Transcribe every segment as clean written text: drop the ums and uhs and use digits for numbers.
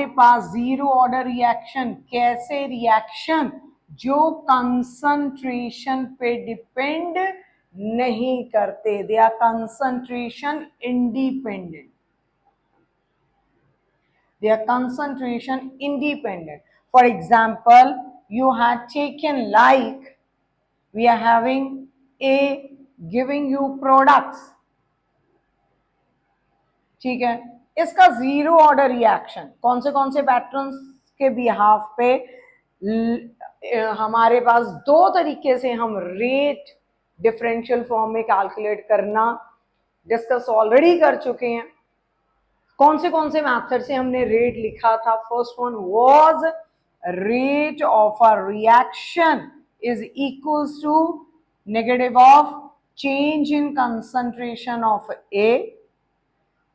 हमारे पास zero order reaction, कैसे रिएक्शन जो कंसंट्रेशन पे डिपेंड नहीं करते, they are concentration independent, they are concentration independent. For example, you had taken like, we are having A giving you products, ठीक है, इसका जीरो ऑर्डर रिएक्शन कौन से पैटर्न्स के बिहाफ पे हमारे पास दो तरीके से हम रेट डिफरेंशियल फॉर्म में कैलकुलेट करना डिस्कस ऑलरेडी कर चुके हैं। कौन से मैथड से हमने रेट लिखा था? First one was rate of a reaction is equals to negative of change in concentration of A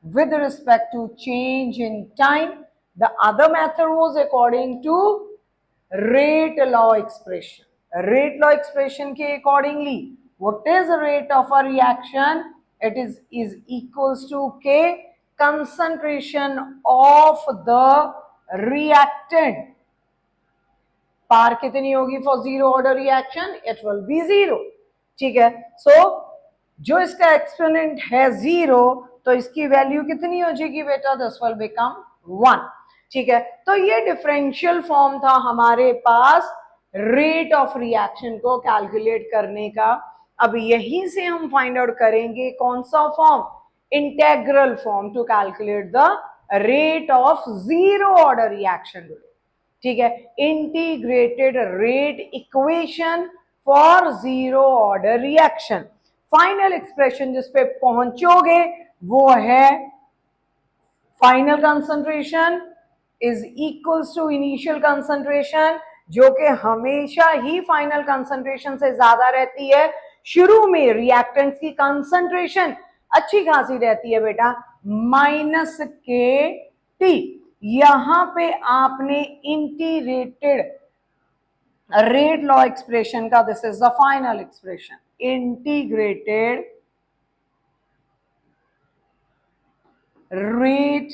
with respect to change in time. The other method was according to rate law expression. Rate law expression के accordingly, what is the rate of a reaction? It is equals to K concentration of the reactant. पार कितनी होगी for zero order reaction? It will B zero, ठीक है। सो जो इसका exponent है zero, तो इसकी वैल्यू कितनी हो जाएगी बेटा? दिस विल बिकम 1, ठीक है। तो ये डिफरेंशियल फॉर्म था हमारे पास रेट ऑफ रिएक्शन को कैलकुलेट करने का। अब यहीं से हम फाइंड आउट करेंगे कौन सा form? Integral form to calculate the rate of zero order reaction, ठीक है। Integrated rate equation for zero order reaction. Final expression जिस पे पहुंचोगे वो है final concentration is equals to initial concentration, जो कि हमेशा ही फाइनल कंसंट्रेशन से ज्यादा रहती है। शुरू में रिएक्टेंट्स की कंसंट्रेशन अच्छी खासी रहती है बेटा, माइनस के टी। यहां पे आपने इंटीग्रेटेड रेट लॉ एक्सप्रेशन का, this is the final expression, integrated rate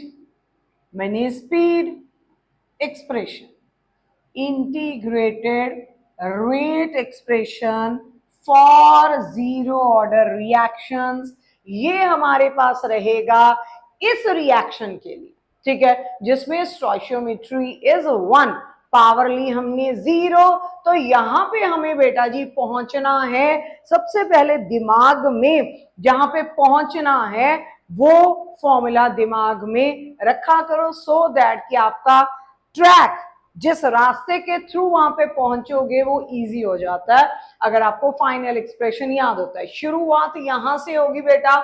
मैंने speed expression, integrated rate expression for zero order reactions, ये हमारे पास रहेगा इस रिएक्शन के लिए, ठीक है, जिसमें स्टोइचियोमेट्री इज 1, पावर ली हमने 0। तो यहां पे हमें बेटा जी पहुंचना है सबसे पहले दिमाग में, जहां पे पहुंचना है वो फॉर्मूला दिमाग में रखा करो, सो दैट कि आपका ट्रैक जिस रास्ते के थ्रू वहां पे पहुंचोगे वो इजी हो जाता है, अगर आपको फाइनल एक्सप्रेशन याद होता है। शुरुआत यहां से होगी बेटा,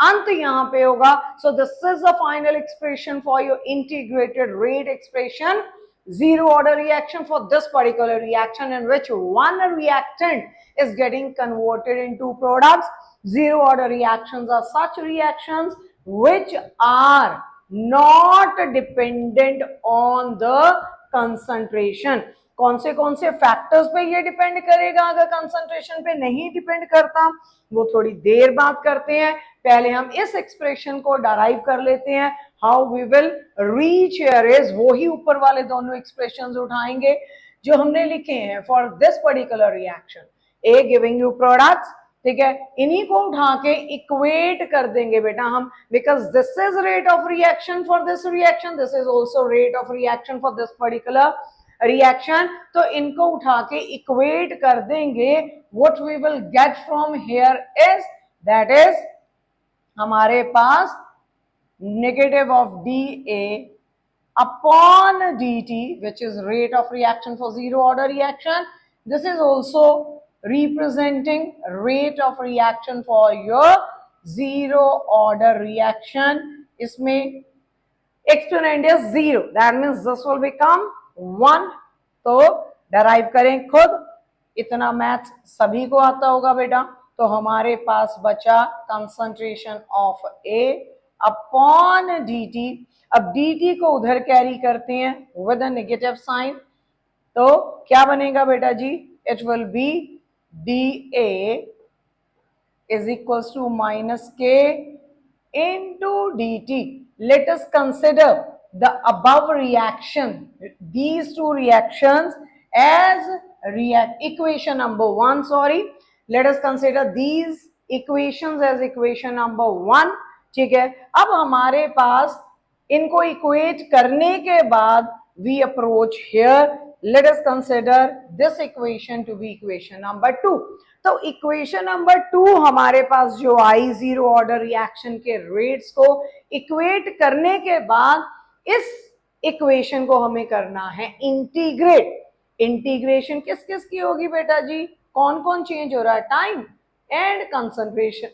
अंत यहां पे होगा। So this is the final expression for your integrated rate expression, zero order reaction for this particular reaction in which one reactant is getting converted into products. Zero order reactions are such reactions which are not dependent on the concentration. कौन से factors पे ये depend करेगा? अगर concentration पे नहीं depend करता वो थोड़ी देर बात करते हैं, पहले हम इस एक्सप्रेशन को डराइव कर लेते हैं। How we will reach here is, वो ही ऊपर वाले दोनों एक्सप्रेशंस उठाएंगे जो हमने लिखे हैं for this particular reaction, A giving you products, ठीक है। इन्हीं को उठा के इक्वेट कर देंगे बेटा हम, because this is rate of reaction for this reaction, this is also rate of reaction for this particular reaction. तो इनको उठा के इक्वेट कर देंगे। What we will get from here is, that is हमारे पास negative of dA upon dt, which is rate of reaction for zero order reaction. This is also representing rate of reaction for your zero order reaction. इसमें exponent is 0, that means this will become 1. तो derive करें खुद, इतना math सभी को आता होगा बेटा। तो हमारे पास बचा concentration of A upon dt। अब dt को उधर कैरी करते हैं विद अ नेगेटिव साइन, तो क्या बनेगा बेटा जी? It will be dA is equals to minus K into dt। Let us consider the above reaction, these two reactions as equation number 1. Sorry, let us consider these equations as equation number 1. ठीक है, अब हमारे पास इनको equate करने के बाद we approach here, let us consider this equation to be equation number 2. तो equation number 2 हमारे पास जो आई जीरो ऑर्डर रिएक्शन के रेट्स को इक्वेट करने के बाद इस इक्वेशन को हमें करना है इंटीग्रेट. इंटीग्रेशन किस किस की होगी बेटा जी? कौन कौन चेंज हो रहा है? Time and concentration.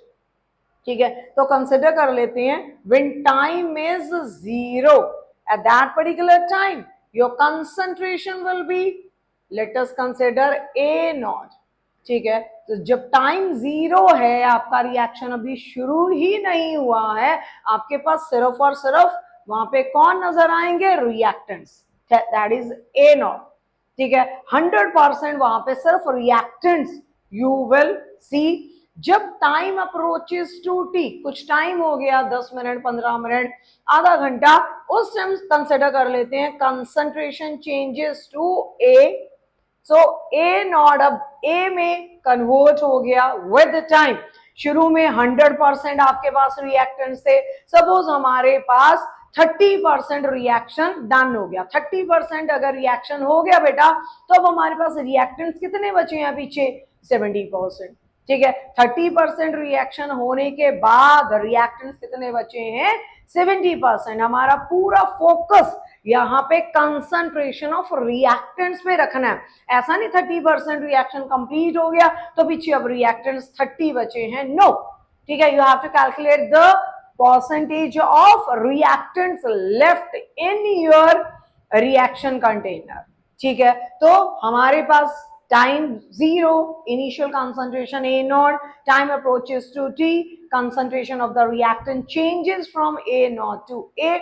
ठीक है, तो कंसिडर कर लेते हैं when time is 0 at that particular time your concentration will be, let us consider A naught. ठीक है, तो जब टाइम 0 है, आपका रिएक्शन अभी शुरू ही नहीं हुआ है, आपके पास सिर्फ और सिर्फ वहां पे कौन नजर आएंगे? Reactants. That is A naught. ठीक है, 100% वहां पे सिर्फ रिएक्टेंट्स यू विल सी. जब टाइम अप्रोचेस टू टी, कुछ टाइम हो गया 10 मिनट, 15 मिनट, आधा घंटा, उस टाइम कंसिडर कर लेते हैं concentration changes to A. So A naught अब ए में कन्वर्ट हो गया विद टाइम. शुरू में 100% आपके पास रिएक्टेंट्स थे. सपोज हमारे पास 30% रिएक्शन डन हो गया. 30% अगर रिएक्शन हो गया बेटा, तो अब हमारे पास रिएक्टेंट्स कितने बचे हैं पीछे? 70%. ठीक है, 30% रिएक्शन होने के बाद रिएक्टेंट्स कितने बचे हैं? 70%. हमारा पूरा फोकस यहाँ पे कंसंट्रेशन ऑफ रिएक्टेंट्स पे रखना है. ऐसा नहीं 30% रिएक्शन कंप्लीट हो गया तो पीछे अब रिएक्टेंट्स 30 बचे हैं. नो. ठीक है, you have to calculate the percentage of reactants left in your reaction container. ठीक है, तो हमारे पास time 0, initial concentration A naught, time approaches to T, concentration of the reactant changes from A naught to A.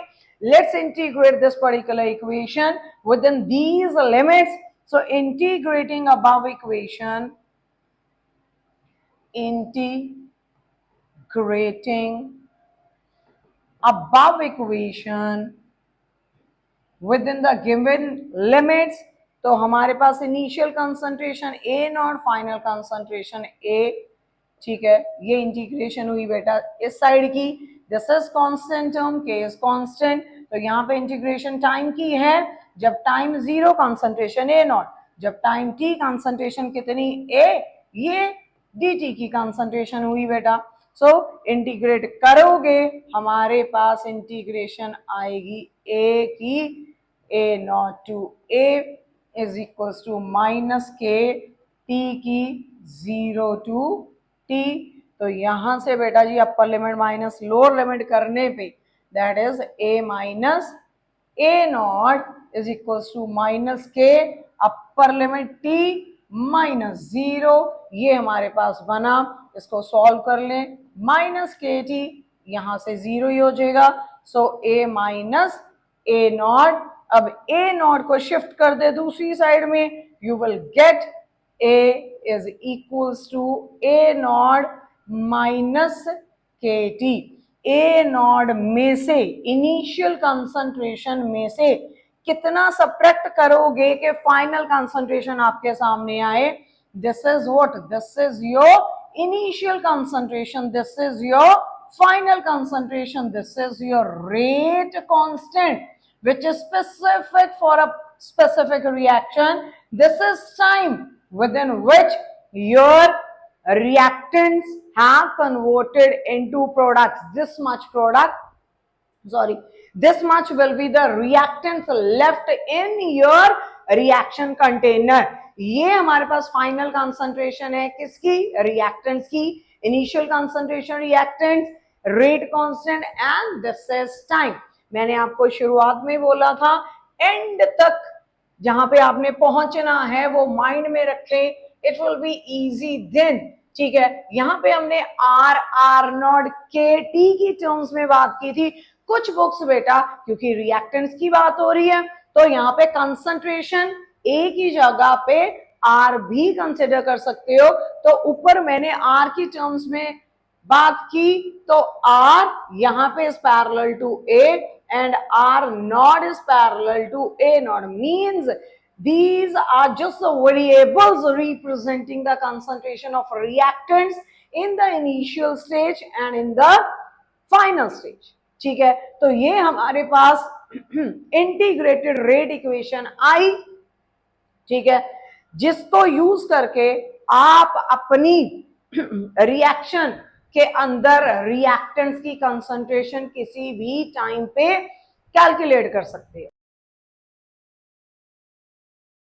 Let's integrate this particular equation within these limits. So integrating above equation, integrating above equation within the given limits, तो हमारे पास initial concentration A nought, final concentration A. ठीक है, ये integration हुई बेटा इस side की. This is constant term, K is constant. तो यहाँ पे इंटीग्रेशन टाइम की है. जब टाइम 0 कंसंट्रेशन ए नॉट, जब टाइम टी कंसंट्रेशन कितनी? ए. ये dt की कंसंट्रेशन हुई बेटा. सो इंटीग्रेट करोगे हमारे पास इंटीग्रेशन आएगी ए की A nought to A is equals to minus के टी की 0 टू टी. तो यहां से बेटा जी upper limit minus lower limit करने पे that is A minus A nought is equals to minus K upper limit T minus 0. ये हमारे पास बना. इसको सॉल्व कर लें. माइनस के टी यहां से 0 ही हो जाएगा. सो ए माइनस ए नॉट. अब ए नॉट को शिफ्ट कर दे दूसरी साइड में, you will get A is equals to A naught minus के टी. ए नॉट में से इनिशियल कंसंट्रेशन में से कितना सब्ट्रैक्ट करोगे कि फाइनल कंसंट्रेशन आपके सामने आए? This is what? This is your initial concentration, this is your final concentration, this is your rate constant which is specific for a specific reaction. This is time within which your reactants have converted into products. This much product, sorry, this much will be the reactants left in your reaction container. ये हमारे पास final concentration है किसकी? Reactants की. Initial concentration reactants, rate constant and this is time. मैंने आपको शुरुआत में बोला था एंड तक जहां पे आपने पहुंचना है वो माइंड में रखें. It will be easy then. ठीक है, यहाँ पे हमने आर नॉट के टी की टर्म्स में बात की थी. कुछ बुक्स बेटा क्योंकि रिएक्टेंट्स की बात हो रही है तो यहाँ पे कंसंट्रेशन ए की जगह पे आर भी कंसिडर कर सकते हो. तो ऊपर मैंने आर की टर्म्स में बात की तो आर यहाँ पे is parallel to A. and R naught is parallel to A naught, means these are just the variables representing the concentration of reactants in the initial stage and in the final stage. ठीक है, तो ये हमारे पास integrated rate equation आई, ठीक है, जिसको use करके आप अपनी रिएक्शन के अंदर रिएक्टेंट्स की कंसंट्रेशन किसी भी टाइम पे कैलकुलेट कर सकते हैं।